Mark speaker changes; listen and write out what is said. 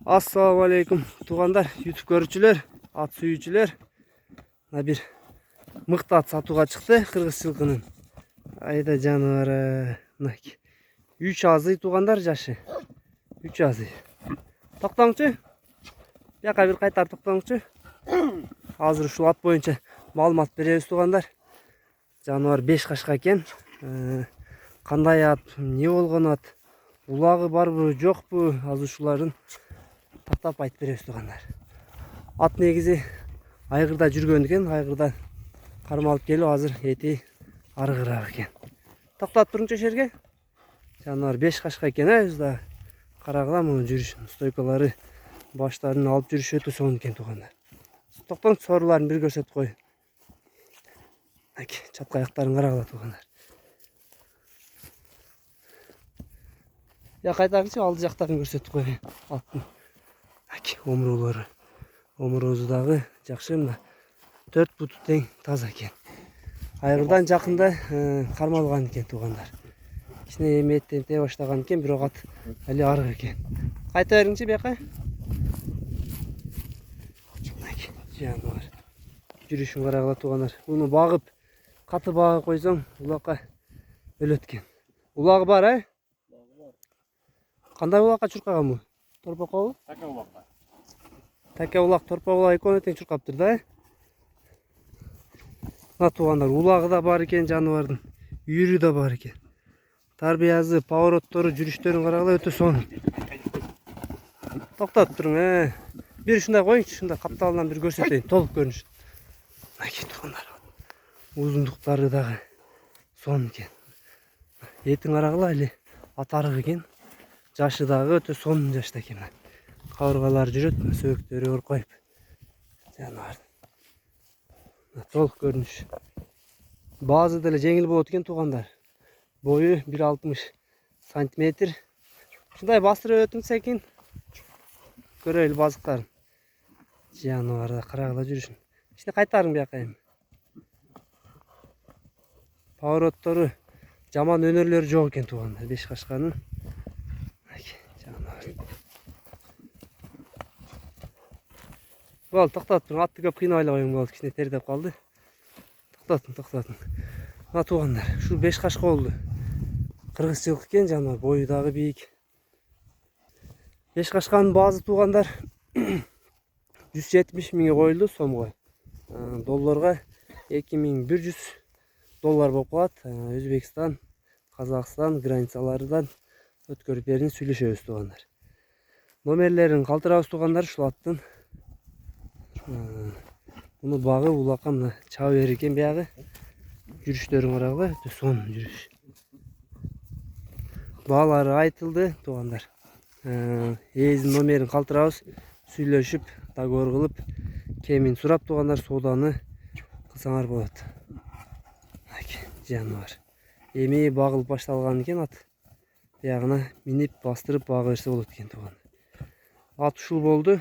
Speaker 1: Assalamu alaikum туғандар, YouTube көрүүчүлөр, ат сүйүүчүлөр. Мына бир мыкты ат сатууга чыкты, кыргыз жылкынын. Айда жаныбары. 3 азый туғандар жашы. 3 азый. Токтоңчу. Бияка бир кайтар токтоңчу. Азыр ушул ат боюнча маалымат беребиз туғандар. Жаныбар 5 кашка экен. Кандай ат, не болгон ат, улагы барбы, жокпу, азыр ушуларын тактап айтып беребиз туғандар. Ат негизи айгырда жүргөн экен, айгырдан кармалып келип азыр эти арыгыраак экен. Токтотуп турчу жерге. Жаныбар 5 кашка экен, өзү да карагыла мунун жүрүшүн, стойкалары, баштарын алып жүрүшү өтө сонун экен туғандар. Токтоң сооруларын бир көрсөтүп кой. Чапка аяктарын карагыла туғандар. Я кайтарыңчы, алды жактарын көрсөтүп кой. Аттын омурулары. Омуруусу дагы жакшы, мына 4 буту тең таза экен. Айгырдан жакында кармалган экен туғандар. Кичине эметтенте баштаган экен, бирок ат али арык экен. Кайта бериңчи бияка. Жаныбар. Жүрүшүн карагыла туғандар. Буну багып, каты багып койсоң, улакка өлөт экен. Улагы бар, Кандай улакка чуркаган бу? Торпокобу? Така улакка. Така улак, торпо улак экөөнү тең чуркаптыр да. Мына туғандар, улагы да бар экен жаныбардын. Үйүрү да бар экен. Тарбиясы, повороттору, жүрүштөрүн карагыла өтө сонун. Токтотуп туруң, Бир ушундай коюңчу, ушундай капталынан бир көрсөтөйүн, толук көрүнүшүн. Мынакей туғандар. Узундуктары дагы сонун экен. Этин карагыла, эле ат арык экен. Жашы дагы өтө сонун жашта экен. Кабыргалары жүрөт, сөөктөрү оркоюп. Жаныбар. Толук көрүнүш. Баазы деле жеңил болот экен туғандар. Бою 1,60 сантиметр. Ушундай бастырып өтүңсө экен. Көрөйлү базыктарын. Жаныбарда карагыла жүрүшүн. Иште кайтарың бияка эми. Повороттору жаман өнөрлөрү жок экен туғандар. 5 кашканын. Бол, токтотуң, атты көп кыйнабай коюң болду, кичине тердеп калды. Токтотуң. Мына туғандар, ушул 5 кашка болду. Кыргыз жылкы экен, жаныбар, бою дагы бийик. 5 кашканын баазы туғандар 170 миңге коюлду сомго. Долларга 2100 доллар болуп калат. Өзбекстан, Казакстан границаларынан өткөрүп берин сүйлөшөбүз туғандар. Номерлерин калтырабыз туғандар ушул аттын. Муну багы улакка мына чаба берер экен биягы. Жүрүштөрүн карагыла, өтө сонун жүрүш. Баалары айтылды туғандар. Ээзин номерин калтырабыз, сүйлөшүп, договор кылып, кемин сурап туғандар, сооданы кылсаңар болот. Жаныбар. Эми багылып башталган экен ат. Биягына минип бастырып бага берсе болот экен туган. Ат ушул болду.